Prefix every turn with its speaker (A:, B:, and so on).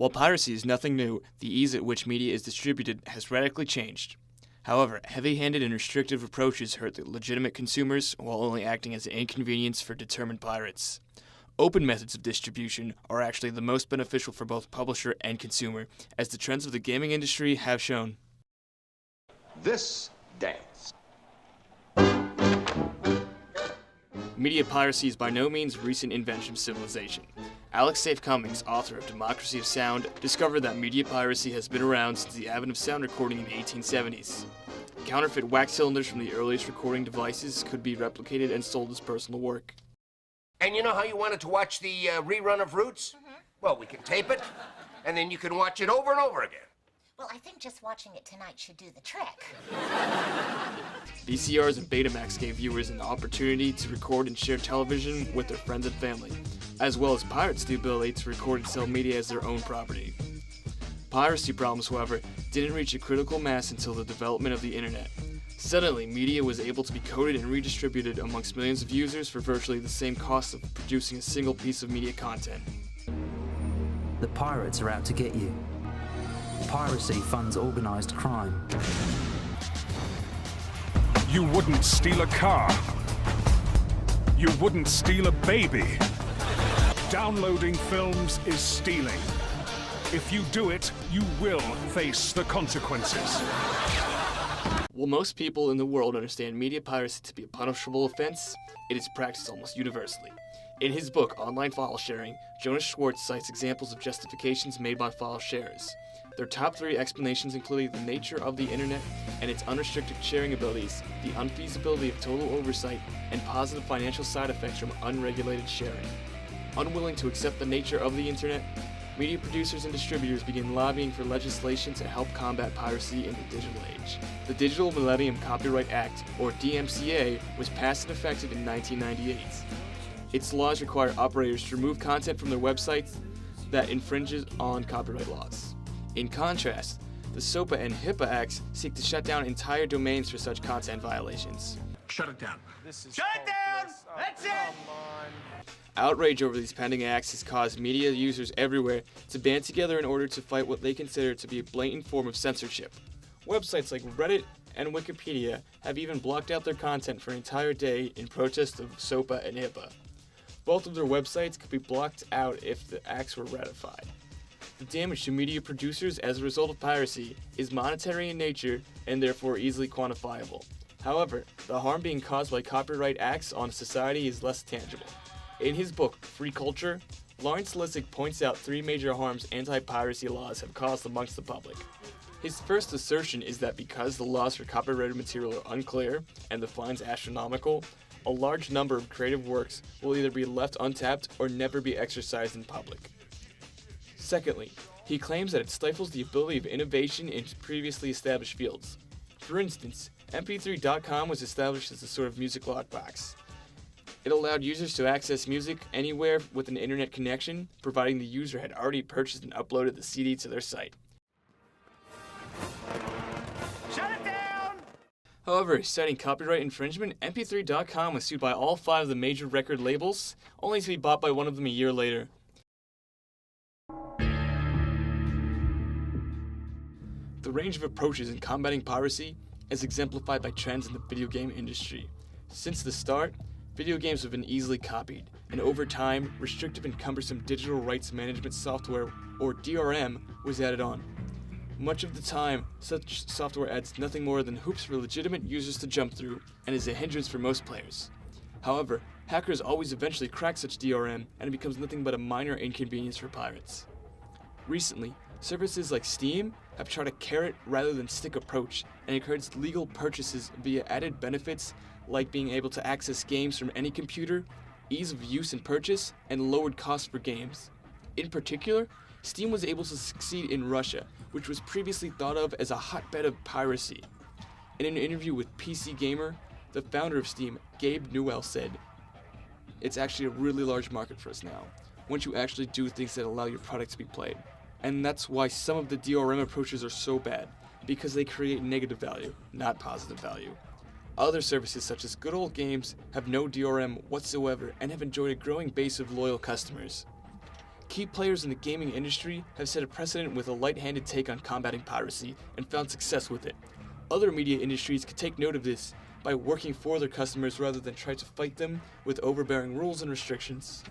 A: While piracy is nothing new, the ease at which media is distributed has radically changed. However, heavy-handed and restrictive approaches hurt the legitimate consumers while only acting as an inconvenience for determined pirates. Open methods of distribution are actually the most beneficial for both publisher and consumer, as the trends of the gaming industry have shown.
B: This dance.
A: Media piracy is by no means a recent invention of civilization. Alex Safe Cummings, author of Democracy of Sound, discovered that media piracy has been around since the advent of sound recording in the 1870s. Counterfeit wax cylinders from the earliest recording devices could be replicated and sold as personal work.
C: And you know how you wanted to watch the rerun of Roots? Well, we can tape it, and then you can watch it over and over again.
D: Well, I think just watching it tonight should do the trick.
A: VCRs and Betamax gave viewers an opportunity to record and share television with their friends and family, as well as pirates the ability to record and sell media as their own property. Piracy problems, however, didn't reach a critical mass until the development of the internet. Suddenly, media was able to be coded and redistributed amongst millions of users for virtually the same cost of producing a single piece of media content.
E: The pirates are out to get you. Piracy funds organized crime.
F: You wouldn't steal a car. You wouldn't steal a baby. Downloading films is stealing. If you do it, you will face the consequences.
A: While most people in the world understand media piracy to be a punishable offense, it is practiced almost universally. In his book, Online File Sharing, Jonas Schwartz cites examples of justifications made by file sharers. Their top 3 explanations include the nature of the internet and its unrestricted sharing abilities, the unfeasibility of total oversight, and positive financial side effects from unregulated sharing. Unwilling to accept the nature of the internet, media producers and distributors began lobbying for legislation to help combat piracy in the digital age. The Digital Millennium Copyright Act, or DMCA, was passed and effective in 1998. Its laws require operators to remove content from their websites that infringes on copyright laws. In contrast, the SOPA and HIPAA Acts seek to shut down entire domains for such content violations.
B: Shut it down.
C: Shut it down! That's it!
A: Outrage over these pending acts has caused media users everywhere to band together in order to fight what they consider to be a blatant form of censorship. Websites like Reddit and Wikipedia have even blocked out their content for an entire day in protest of SOPA and HIPAA. Both of their websites could be blocked out if the acts were ratified. The damage to media producers as a result of piracy is monetary in nature and therefore easily quantifiable. However, the harm being caused by copyright acts on society is less tangible. In his book, Free Culture, Lawrence Lessig points out 3 major harms anti-piracy laws have caused amongst the public. His first assertion is that because the laws for copyrighted material are unclear and the fines astronomical, a large number of creative works will either be left untapped or never be exercised in public. Secondly, he claims that it stifles the ability of innovation in previously established fields. For instance, MP3.com was established as a sort of music lockbox. It allowed users to access music anywhere with an internet connection, providing the user had already purchased and uploaded the CD to their site.
C: Shut it down!
A: However, citing copyright infringement, MP3.com was sued by all 5 of the major record labels, only to be bought by one of them a year later. The range of approaches in combating piracy is exemplified by trends in the video game industry. Since the start, video games have been easily copied, and over time, restrictive and cumbersome digital rights management software, or DRM, was added on. Much of the time, such software adds nothing more than hoops for legitimate users to jump through, and is a hindrance for most players. However, hackers always eventually crack such DRM, and it becomes nothing but a minor inconvenience for pirates. Recently, services like Steam have tried a carrot rather than stick approach and encouraged legal purchases via added benefits like being able to access games from any computer, ease of use and purchase, and lowered costs for games. In particular, Steam was able to succeed in Russia, which was previously thought of as a hotbed of piracy. In an interview with PC Gamer, the founder of Steam, Gabe Newell, said, "It's actually a really large market for us now, once you actually do things that allow your product to be played. And that's why some of the DRM approaches are so bad, because they create negative value, not positive value. Other services such as Good Old Games have no DRM whatsoever and have enjoyed a growing base of loyal customers. Key players in the gaming industry have set a precedent with a light-handed take on combating piracy and found success with it. Other media industries could take note of this by working for their customers rather than try to fight them with overbearing rules and restrictions.